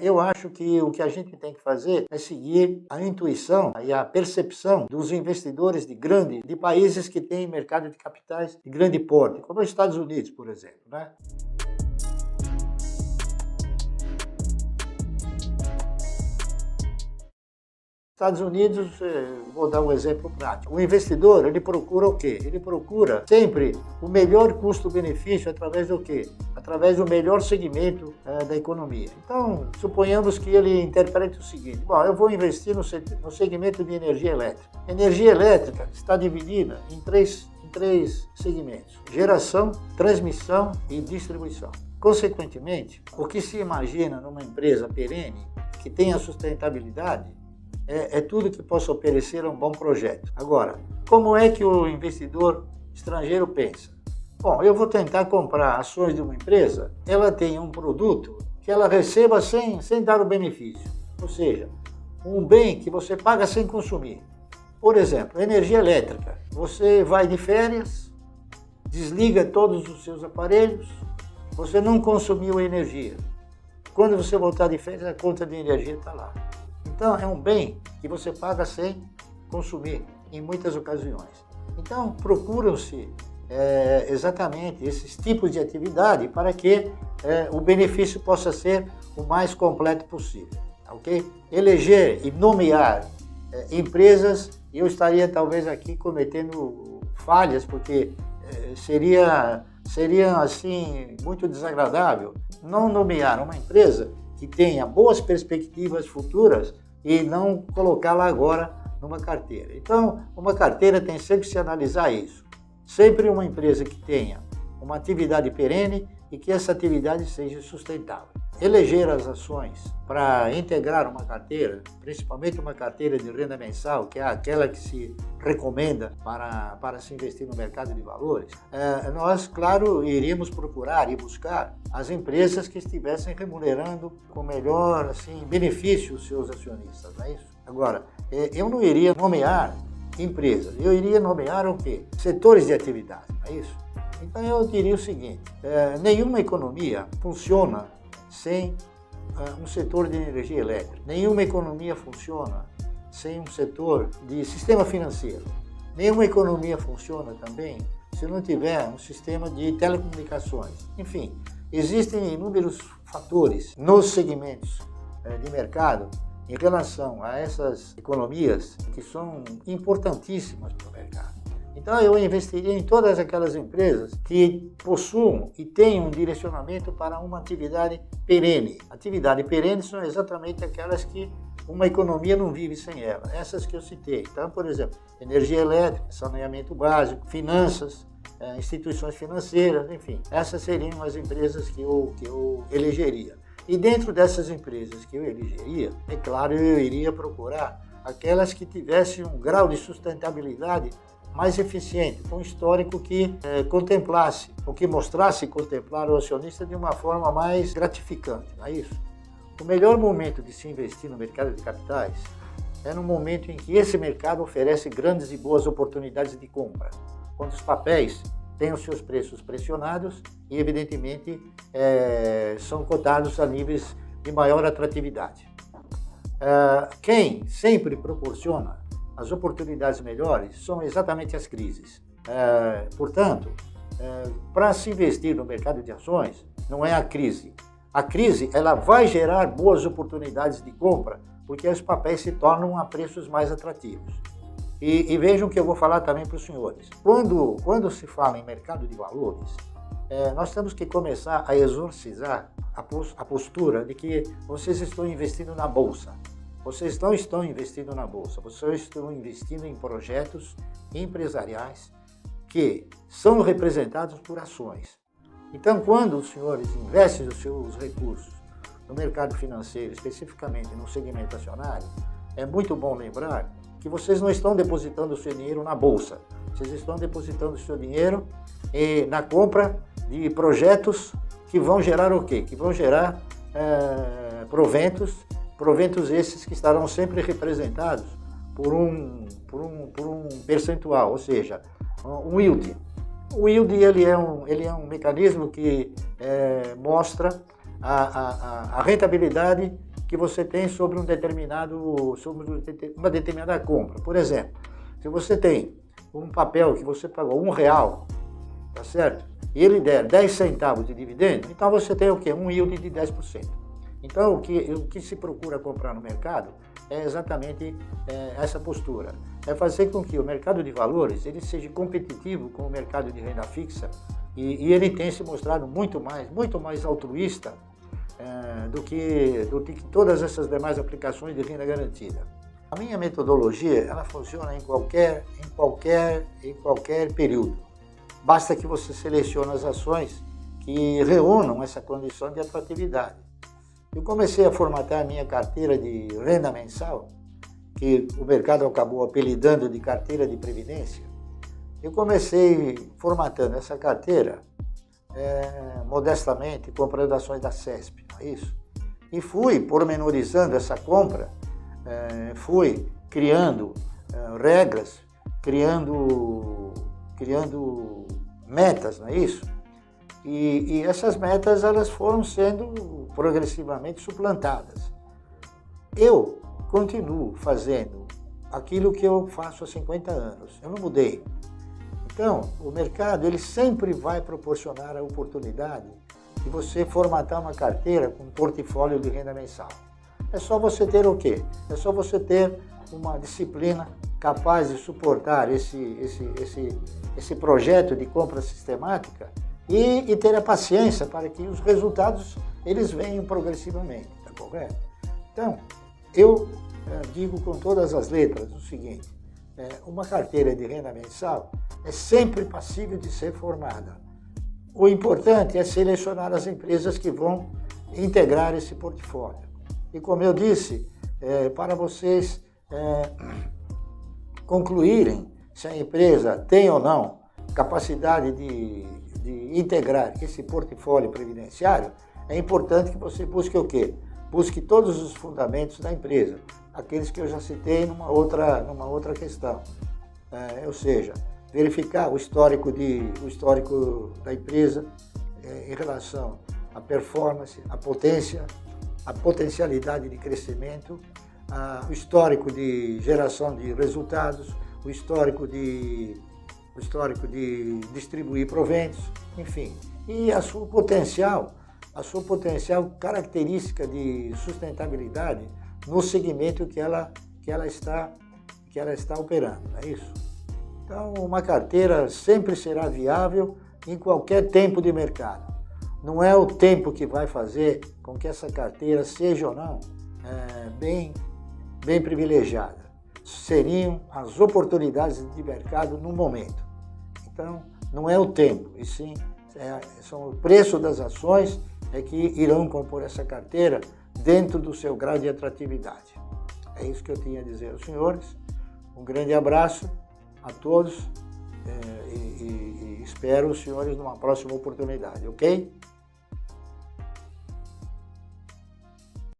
Eu acho que o que a gente tem que fazer é seguir a intuição e a percepção dos investidores de países que têm mercado de capitais de grande porte, como os Estados Unidos, por exemplo, né? Estados Unidos, vou dar um exemplo prático. O investidor, ele procura o quê? Ele procura sempre o melhor custo-benefício através do quê? Através do melhor segmento da economia. Então, suponhamos que ele interprete o seguinte: bom, eu vou investir no segmento de energia elétrica. Energia elétrica está dividida em três segmentos: geração, transmissão e distribuição. Consequentemente, o que se imagina numa empresa perene que tenha sustentabilidade é tudo que possa oferecer um bom projeto. Agora, como é que o investidor estrangeiro pensa? Bom, eu vou tentar comprar ações de uma empresa, ela tem um produto que ela receba sem dar o benefício. Ou seja, um bem que você paga sem consumir. Por exemplo, energia elétrica. Você vai de férias, desliga todos os seus aparelhos, você não consumiu energia. Quando você voltar de férias, a conta de energia está lá. Então, é um bem que você paga sem consumir, em muitas ocasiões. Então, procuram-se exatamente esses tipos de atividade para que o benefício possa ser o mais completo possível, ok? Eleger e nomear empresas, eu estaria talvez aqui cometendo falhas, porque seria assim muito desagradável não nomear uma empresa que tenha boas perspectivas futuras e não colocá-la agora numa carteira. Então, uma carteira tem sempre que se analisar isso. Sempre uma empresa que tenha uma atividade perene e que essa atividade seja sustentável. Eleger as ações para integrar uma carteira, principalmente uma carteira de renda mensal, que é aquela que se recomenda para se investir no mercado de valores, nós, claro, iríamos procurar e buscar as empresas que estivessem remunerando com melhor benefício os seus acionistas, não é isso? Agora, eu não iria nomear empresas, eu iria nomear o quê? Setores de atividade, não é isso? Então eu diria o seguinte: nenhuma economia funciona sem um setor de energia elétrica. Nenhuma economia funciona sem um setor de sistema financeiro. Nenhuma economia funciona também se não tiver um sistema de telecomunicações. Enfim, existem inúmeros fatores nos segmentos de mercado em relação a essas economias que são importantíssimas para o mercado. Então eu investiria em todas aquelas empresas que possuam e tenham um direcionamento para uma atividade perene. Atividade perene são exatamente aquelas que uma economia não vive sem ela. Essas que eu citei. Então, por exemplo, energia elétrica, saneamento básico, finanças, instituições financeiras, enfim. Essas seriam as empresas que eu elegeria. E dentro dessas empresas que eu elegeria, é claro, eu iria procurar aquelas que tivessem um grau de sustentabilidade mais eficiente, com um histórico que contemplasse, ou que mostrasse contemplar o acionista de uma forma mais gratificante, não é isso? O melhor momento de se investir no mercado de capitais é no momento em que esse mercado oferece grandes e boas oportunidades de compra, quando os papéis têm os seus preços pressionados e, evidentemente, são cotados a níveis de maior atratividade. Quem sempre proporciona as oportunidades melhores são exatamente as crises. Portanto, para se investir no mercado de ações, não é a crise. A crise ela vai gerar boas oportunidades de compra, porque os papéis se tornam a preços mais atrativos. E vejam que eu vou falar também para os senhores. Quando se fala em mercado de valores, nós temos que começar a exorcizar a postura de que vocês estão investindo na Bolsa. Vocês não estão investindo na Bolsa, vocês estão investindo em projetos empresariais que são representados por ações. Então, quando os senhores investem os seus recursos no mercado financeiro, especificamente no segmento acionário, é muito bom lembrar que vocês não estão depositando o seu dinheiro na Bolsa, vocês estão depositando o seu dinheiro na compra de projetos que vão gerar o quê? Que vão gerar proventos esses que estarão sempre representados por um percentual, ou seja, um yield. O yield ele é um mecanismo que mostra a rentabilidade que você tem sobre sobre uma determinada compra. Por exemplo, se você tem um papel que você pagou R$1, tá certo? E ele der 10 centavos de dividendo, então você tem o quê? Um yield de 10%. Então, o que se procura comprar no mercado é exatamente essa postura. É fazer com que o mercado de valores ele seja competitivo com o mercado de renda fixa e ele tem se mostrado muito mais altruísta do que todas essas demais aplicações de renda garantida. A minha metodologia ela funciona em qualquer período. Basta que você selecione as ações que reúnam essa condição de atratividade. Eu comecei a formatar a minha carteira de renda mensal, que o mercado acabou apelidando de carteira de previdência. Eu comecei formatando essa carteira modestamente, comprando ações da CESP, não é isso? E fui pormenorizando essa compra, fui criando regras, criando metas, não é isso? E essas metas elas foram sendo progressivamente suplantadas. Eu continuo fazendo aquilo que eu faço há 50 anos, eu não mudei. Então, o mercado ele sempre vai proporcionar a oportunidade de você formatar uma carteira com um portfólio de renda mensal. É só você ter o quê? É só você ter uma disciplina capaz de suportar esse projeto de compra sistemática e ter a paciência para que os resultados eles venham progressivamente, tá correto? Então, eu digo com todas as letras o seguinte, uma carteira de renda mensal é sempre passível de ser formada. O importante é selecionar as empresas que vão integrar esse portfólio. E como eu disse, para vocês concluírem se a empresa tem ou não capacidade de integrar esse portfólio previdenciário, é importante que você busque o quê? Busque todos os fundamentos da empresa, aqueles que eu já citei numa outra questão. Ou seja, verificar o histórico da empresa em relação à performance, à potência, à potencialidade de crescimento, o histórico de geração de resultados, o histórico de distribuir proventos, enfim. E a sua potencial característica de sustentabilidade no segmento que ela está operando, não é isso? Então, uma carteira sempre será viável em qualquer tempo de mercado. Não é o tempo que vai fazer com que essa carteira seja ou não bem privilegiada. Seriam as oportunidades de mercado no momento. Então, não é o tempo, e sim são o preço das ações que irão compor essa carteira dentro do seu grau de atratividade. É isso que eu tinha a dizer aos senhores. Um grande abraço a todos e espero os senhores numa próxima oportunidade, ok?